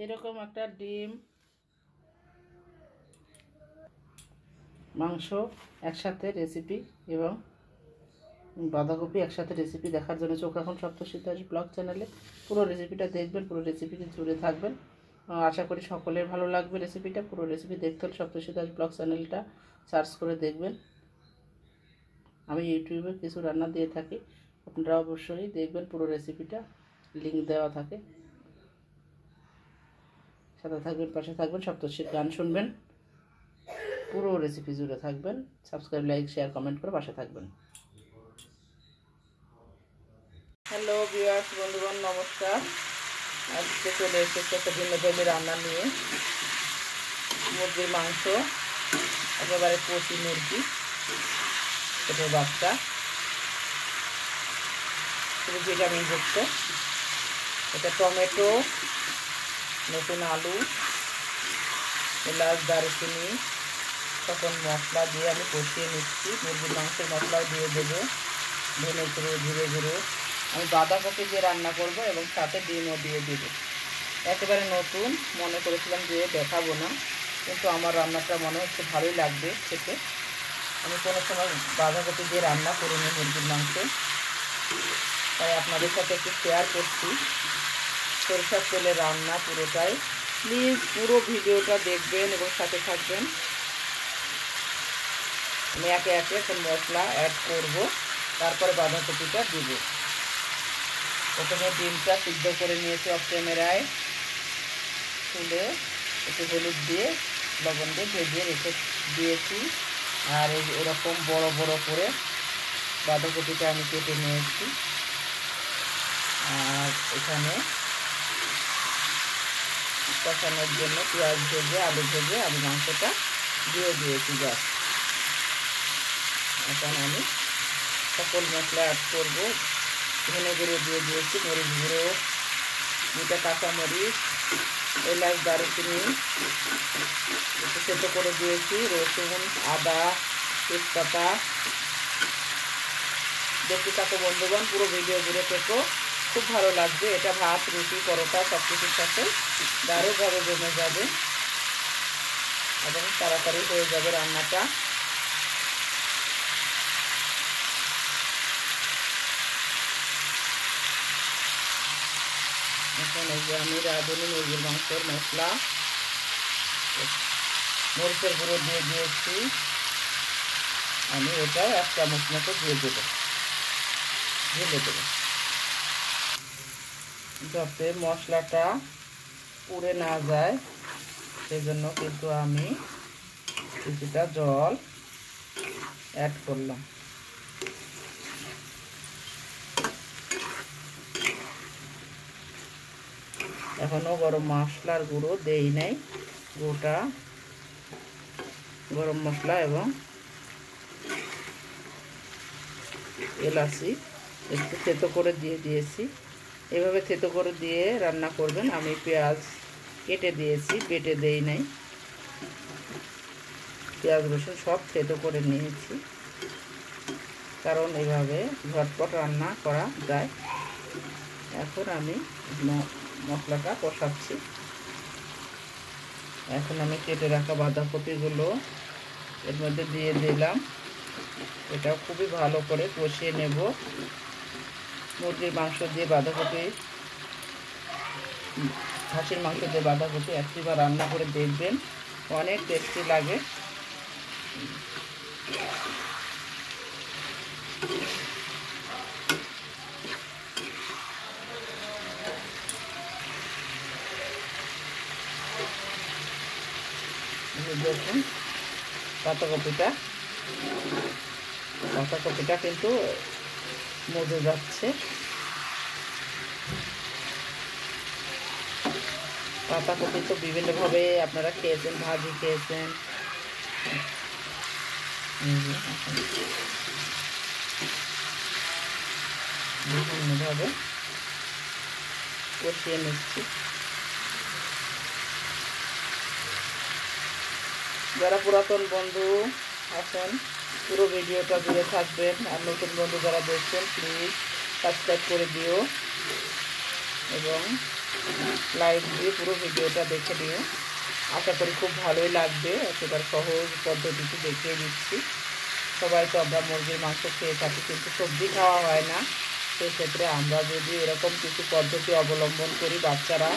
এরকম একটা ডিম মাংস একসাথে রেসিপি এবং বাঁধাকপি একসাথে রেসিপি দেখার জন্য চোখ রাখুন সপ্তর্ষি দাস ব্লগ চ্যানেলে। পুরো রেসিপিটা দেখবেন, পুরো রেসিপিতে জুড়ে থাকবেন। আশা করি সকলের ভালো লাগবে রেসিপিটা। পুরো রেসিপি দেখতে হলে সপ্তর্ষি দাস ব্লগ চ্যানেলটা সার্চ করে দেখবেন। আমি ইউটিউবে কিছু রান্না দিয়ে থাকি, আপনারা অবশ্যই দেখবেন। পুরো রেসিপিটা লিঙ্ক দেওয়া থাকে, সাথে থাকবেন, পাশে থাকবেন, সপ্তর্ষির গান শুনবেন, পুরো রেসিপি জুড়ে থাকবেন। সাবস্ক্রাইব, লাইক, শেয়ার, কমেন্ট করে পাশে থাকবেন। হ্যালো ভিউয়ার্স, বন্ধুগণ নমস্কার। আজকে চলে এসেছে একটা ভিন্ন ধর্মী রান্না নিয়ে। মুরগির মাংস, একেবারে কচি মুরগি, ছোটো বাচ্চা, খুবই ভিটামিনযুক্ত। এটা টমেটো, নতুন আলু, এলাচ, দারুচিনি, তখন মশলা দিয়ে আমি কষিয়ে নিচ্ছি। মুরগির মাংসের মশলাও দিয়ে দেবো, ধনে গুঁড়ো, জিরে গুঁড়ো। আমি বাঁধাকপি দিয়ে রান্না করব এবং সাথে ডিমও দিয়ে দেবো। একেবারে নতুন, মনে করেছিলাম যে দেখাবো না, কিন্তু আমার রান্নাটা মনে হচ্ছে ভালোই লাগবে খেতে। আমি কোনো সময় বাঁধাকপি দিয়ে রান্না করিনি মুরগির মাংস, তাই আপনাদের সাথে একটু শেয়ার করছি। সরিষার তেলে রান্না পুরোটাই। প্লিজ পুরো ভিডিওটা দেখবেন এবং সাথে থাকবেন। আমি একে একে এখন মশলা অ্যাড করব, তারপরে বাঁধাকপিটা দিব। প্রথমে ডিমটা সিদ্ধ করে নিয়েছি অফ ক্যামেরায়, তুলে একটু হলুদ দিয়ে লবণ দিয়ে ভেজে রেখে দিয়েছি। আর এরকম বড় বড় করে বাঁধাকপিটা আমি কেটে নিয়েছি। আর এখানে কষানোর জন্য পেঁয়াজ ভেজে, আলু ভেজে আমি মাংসটা দিয়ে দিয়েছি গ্যাস। এখন আমি সকল মশলা অ্যাড করবো। ধনে গুঁড়ো দিয়ে দিয়েছি, মরিচ গুঁড়ো, 2টা কাঁচামরিচ, এলাচ, দারুচিনি একটু সেদ্ধ করে দিয়েছি, রসুন, আদা, তেজপাতা। দেখতে থাকো বন্ধুগণ, পুরো ভিডিও জুড়ে থেকো, খুব ভালো লাগবে। এটা ভাত, রুটি, পরোটা সব কিছুর সাথে দারুণভাবে জমে যাবে এবং তাড়াতাড়ি হয়ে যাবে রান্নাটা। এখন এই যে আমি রাঁধুনি মুরগির মাংসের মশলা, মরিচের গুঁড়ো দিয়ে দিয়েছি। আমি এটাও 1 চামচ মতো দিয়ে দেবো, ঢেলে দেবো, যাতে মশলাটা পুড়ে না যায়। সেজন্য কিন্তু আমি কিছুটা জল অ্যাড করলাম। এখনও গরম মশলার গুঁড়ো দেই নাই, গোটা গরম মশলা এবং এলাচি একটু থেতো করে দিয়ে দিয়েছি। এভাবে থেতো করে দিয়ে রান্না করবেন। আমি পেঁয়াজ কেটে দিয়েছি, বেটে দেই নাই। পেঁয়াজ রসুন সব থেতো করে নিয়েছি, কারণ এভাবে ঝটপট রান্না করা যায়। এখন আমি মশলাটা কষাচ্ছি। এখন আমি কেটে রাখা বাঁধাকপিগুলো এর মধ্যে দিয়ে দিলাম। এটাও খুবই ভালো করে কষিয়ে নেব। মুরগির মাংস দিয়ে বাঁধাকপি, খাসির মাংস দিয়ে বাঁধাকপি একটিবার রান্না করে দেখবেন, অনেক টেস্টি লাগে। দেখুন পাতাকপিটা কিন্তু মজে যাচ্ছে। পাতাকপি তো বিভিন্নভাবে আপনারা খেয়েছেন, ভাজি খেয়েছেন, বিভিন্নভাবে কষিয়ে নিচ্ছি। যারা পুরাতন বন্ধু আছেন পুরো ভিডিওটা জুড়ে থাকবেন, আর নতুন বন্ধু যারা দেখছেন প্লিজ সাবস্ক্রাইব করে দিও এবং লাইক দিয়ে পুরো ভিডিওটা দেখে নিও। আশা করি খুব ভালোই লাগবে। একেবারে সহজ পদ্ধতিতে দেখিয়ে দিচ্ছি। সবাই তো আমরা মুরগির মাংস খেয়ে থাকি, কিন্তু সবজি খাওয়া হয় না। সেক্ষেত্রে আমরা যদি এরকম কিছু পদ্ধতি অবলম্বন করি, বাচ্চারা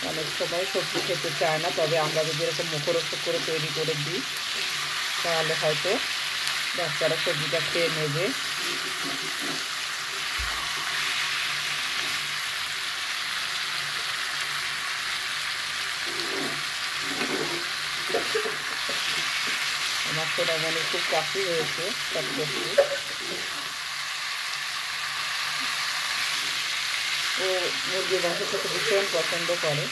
অনেক সময় সবজি খেতে চায় না, তবে আমরা যদি এরকম মুখরোচক করে তৈরি করে দিই তাহলে হয়তো বাচ্চারা সবজিটা খেয়ে নেবে। আমার সোনামণি খুব কাশি হয়েছে, ও মুরগির মাংস খেতে ভীষণ পছন্দ করে।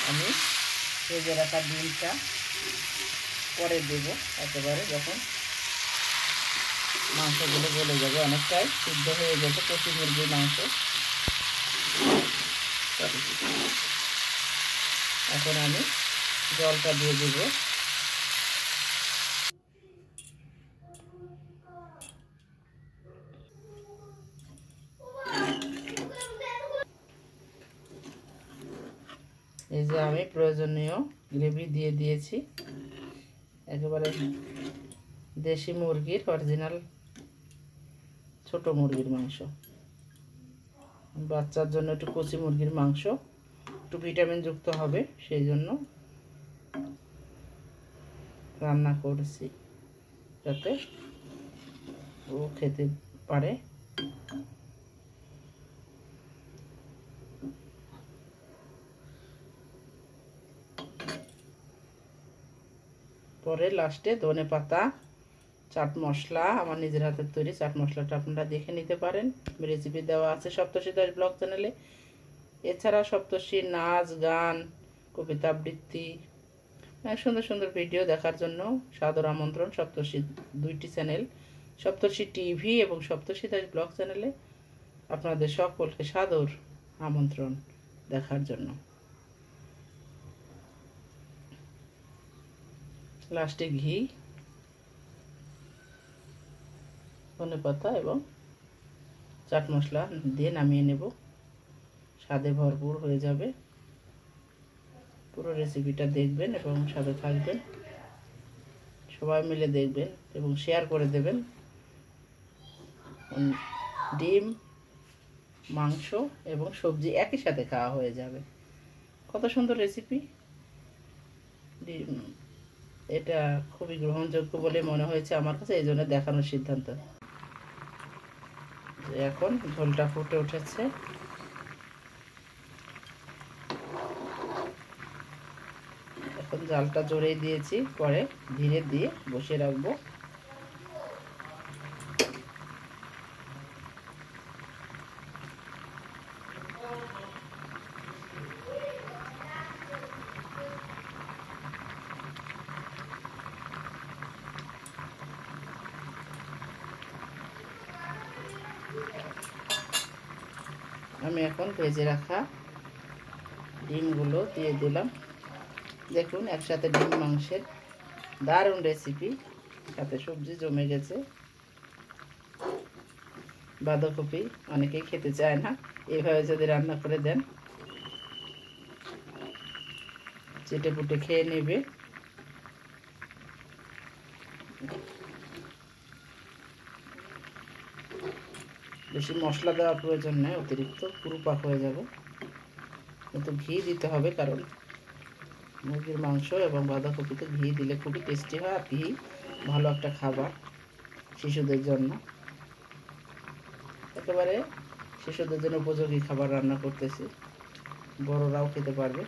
আমি ভেজে রাখা ডিমটা পরে দেব, একেবারে যখন মাংসগুলো গলে যাবে, অনেকটাই সিদ্ধ হয়ে গেছে কচি মুরগির মাংস। এখন আমি জলটা দিয়ে দেব। এই যে আমি প্রয়োজনীয় গ্রেভি দিয়ে দিয়েছি, একেবারে দেশি মুরগির অরিজিনাল ছোট মুরগির মাংস। বাচ্চার জন্য একটু কচি মুরগির মাংস একটু ভিটামিন যুক্ত হবে, সেই জন্য রান্না করেছি যাতে ও খেতে পারে। পরে লাস্টে ধনে পাতা, চাট মশলা, আমার নিজের হাতের তৈরি চাট মশলাটা আপনারা দেখে নিতে পারেন, রেসিপি দেওয়া আছে সপ্তর্ষি দাস ব্লগ চ্যানেলে। এছাড়া সপ্তর্ষির নাচ গান, কবিতা আবৃত্তি, সুন্দর সুন্দর ভিডিও দেখার জন্য সাদর আমন্ত্রণ সপ্তর্ষি দুইটি চ্যানেল, সপ্তর্ষি টিভি এবং সপ্তর্ষি দাস ব্লগ চ্যানেলে আপনাদের সকলকে সাদর আমন্ত্রণ দেখার জন্য। লাস্টে ঘি, ধনে পাতা এবং চাট মশলা দিয়ে নামিয়ে নেব, স্বাদে ভরপুর হয়ে যাবে। পুরো রেসিপিটা দেখবেন এবং সাথে থাকবেন, সবাই মিলে দেখবেন এবং শেয়ার করে দেবেন। ডিম, মাংস এবং সবজি একই সাথে খাওয়া হয়ে যাবে। কত সুন্দর রেসিপি! ডিম এটা খুবই গ্রহণযোগ্য বলে মনে হয়েছে আমার কাছে, এই জন্য দেখানোর সিদ্ধান্ত। এখন ঝোলটা ফুটে উঠেছে, এখন জালটা জোরে দিয়েছি, পরে ধীরে দিয়ে বসিয়ে রাখবো। আমি এখন ভেজে রাখা ডিমগুলো দিয়ে দিলাম। দেখুন একসাথে ডিম মাংসের দারুণ রেসিপি, সাথে সবজি জমে গেছে। বাঁধাকপি অনেকেই খেতে চায় না, এইভাবে যদি রান্না করে দেন চেটে পুটে খেয়ে নেবে। বেশি মশলা দেওয়ার প্রয়োজন নেই, অতিরিক্ত পুরো পাক হয়ে যাবে। কিন্তু ঘি দিতে হবে, কারণ মুরগির মাংস এবং বাঁধাকপিতে ঘি দিলে খুবই টেস্টি হয়, আর ঘি ভালো একটা খাবার শিশুদের জন্য, একেবারে শিশুদের জন্য উপযোগী খাবার রান্না করতেছি, বড়রাও খেতে পারবে।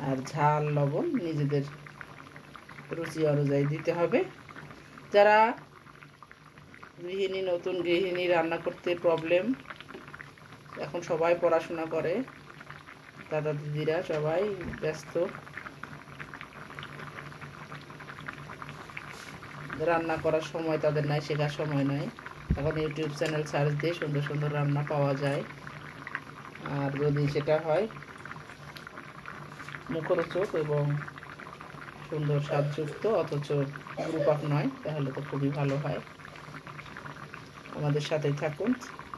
আর ঝাল লবণ নিজেদের রুচি অনুযায়ী দিতে হবে। যারা গৃহিণী, নতুন গৃহিণী, রান্না করতে প্রবলেম, এখন সবাই পড়াশোনা করে, দাদা দিদিরা সবাই ব্যস্ত, রান্না করার সময় তাদের নাই, শেখার সময় নাই। এখন ইউটিউব চ্যানেল সার্চ দিয়ে সুন্দর সুন্দর রান্না পাওয়া যায়। আর যদি সেটা হয় মুখরোচক এবং সুন্দর স্বাদযুক্ত, অথচ গ্রুপ আপ নয়, তাহলে তো খুবই ভালো হয়। আমাদের সাথেই থাকুন,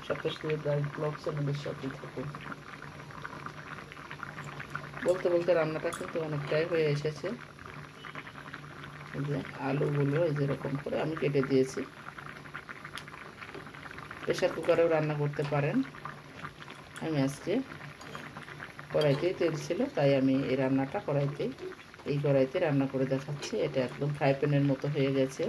সপ্তশ্রী ব্লগ চ্যানেলের সাথেই থাকুন। বলতে বলতে রান্নাটা কিন্তু অনেকটাই হয়ে এসেছে। এই যে আলুগুলো এই যেরকম করে আমি কেটে দিয়েছি। প্রেশার কুকারেও রান্না করতে পারেন। আমি আজকে কড়াইতেই তেল ছিল, তাই আমি এই রান্নাটা এই কড়াইতে রান্না করে দেখাচ্ছি। এটা একদম ফ্রাই প্যানের মতো হয়ে গেছে।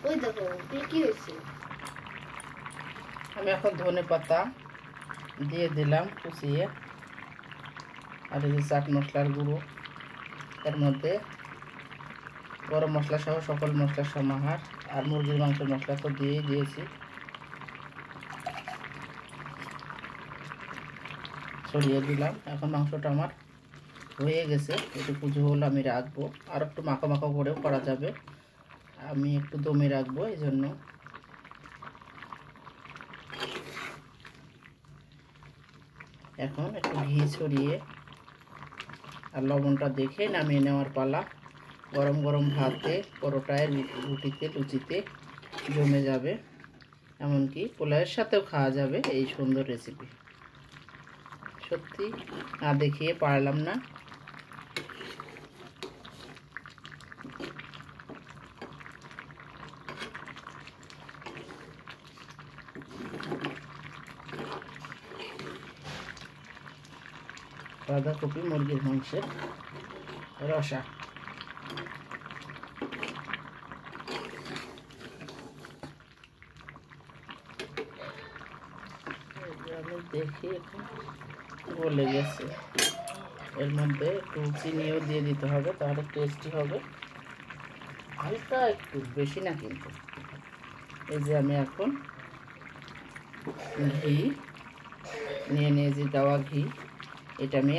ওই দেখো কি হয়েছে। আমি এখন ধনে পাতা দিয়ে দিলাম কুচিয়ে, আর এই যে চাট মশলার গুঁড়ো, এর মধ্যে গরম মশলা সহ সকল মশলার সমাহার, আর মুরগির মাংসের মশলা তো দিয়েই দিয়েছি। ছড়িয়ে দিলাম। এখন মাংসটা আমার হয়ে গেছে, একটু ঝোল আমি রাখবো, আর একটু মাখো মাখো করেও করা যাবে। আমি একটু দমে রাখবো, এই জন্য এখন একটু ঘি ছড়িয়ে আর লবণটা দেখে নামিয়ে নেওয়ার পালা। গরম গরম ভাতে, পরোটায়, রুটিতে, লুচিতে জমে যাবে, এমনকি পোলাওয়ের সাথেও খাওয়া যাবে এই সুন্দর রেসিপি। সত্যি না দেখিয়ে পারলাম না। বাঁধাকপি মুরগির মাংসের রসা। আমি দেখি এখন গলে গেছে। এর মধ্যে একটু চিনিও দিয়ে দিতে হবে, তাহলে টেস্টি হবে। হালকা একটু, বেশি না কিন্তু। এই যে আমি এখন ঘি নিয়ে নিয়েছি, গাওয়া ঘি। এটা আমি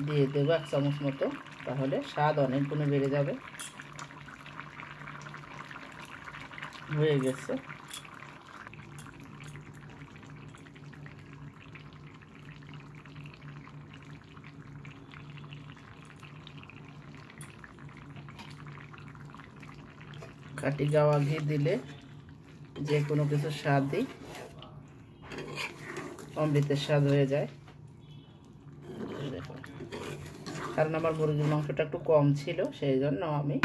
দিয়ে দেবো 1 চামচ মতো, তাহলে স্বাদ অনেক গুণে বেড়ে যাবে। হয়ে গেছে। খাঁটি গাওয়া ঘি দিলে যে কোনো কিছুর স্বাদই অমৃতের স্বাদ হয়ে যায়। দেখুন, কারণ আমার মুরগির মাংসটা একটু কম ছিল, সেই জন্য আমি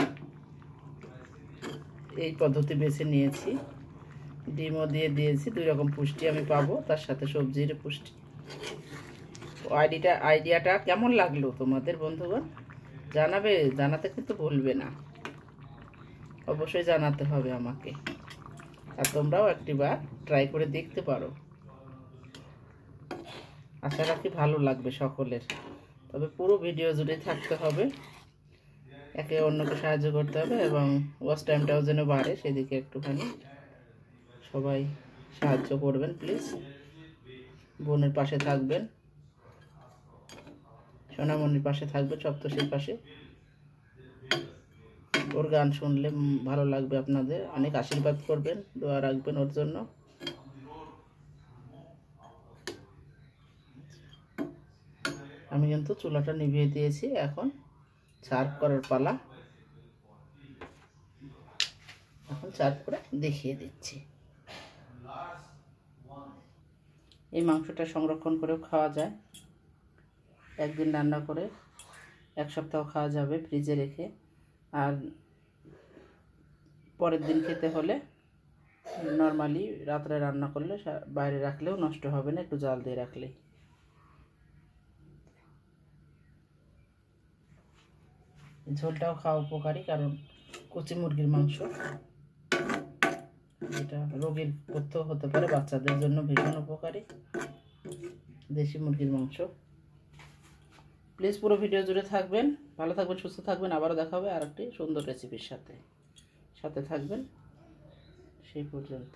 এই পদ্ধতি বেছে নিয়েছি। ডিমও দিয়ে দিয়েছি, 2 রকম পুষ্টি আমি পাবো, তার সাথে সবজির পুষ্টি। আইডিয়াটা কেমন লাগলো তোমাদের বন্ধুগণ? জানাতে কিন্তু ভুলবে না, অবশ্যই জানাতে হবে আমাকে। আর তোমরাও একটিবার ট্রাই করে দেখতে পারো। আশা রাখি ভালো লাগবে সকলের। তবে পুরো ভিডিও জুড়ে থাকতে হবে, একে অন্যকে সাহায্য করতে হবে, এবং ওয়াচ টাইমটাও যেন বাড়ে, সেদিকে একটুখানি সবাই সাহায্য করবেন প্লিজ। বোনের পাশে থাকবেন, সোনামণির পাশে থাকবেন, সপ্তর্ষির পাশে। ওর গান শুনলে ভালো লাগবে আপনাদের। অনেক আশীর্বাদ করবেন, দোয়া রাখবেন ওর জন্য। আমি কিন্তু চুলাটা নিভিয়ে দিয়েছি, এখন সার্ভ করার পালা। এখন সার্ভ করে দেখিয়ে দিচ্ছি। এই মাংসটা সংরক্ষণ করেও খাওয়া যায়, একদিন রান্না করে 1 সপ্তাহ খাওয়া যাবে ফ্রিজে রেখে। আর পরের দিন খেতে হলে নর্মালি রাত্রে রান্না করলে বাইরে রাখলেও নষ্ট হবে না, একটু জাল দিয়ে রাখলেই। ঝোলটাও খাওয়া উপকারী, কারণ কচি মুরগির মাংস, এটা রোগীর পথ্য হতে পারে, বাচ্চাদের জন্য ভীষণ উপকারী দেশি মুরগির মাংস। প্লিজ পুরো ভিডিও জুড়ে থাকবেন। ভালো থাকবেন, সুস্থ থাকবেন। আবারও দেখা হবে আরেকটি সুন্দর রেসিপির সাথে থাকবেন সেই পর্যন্ত।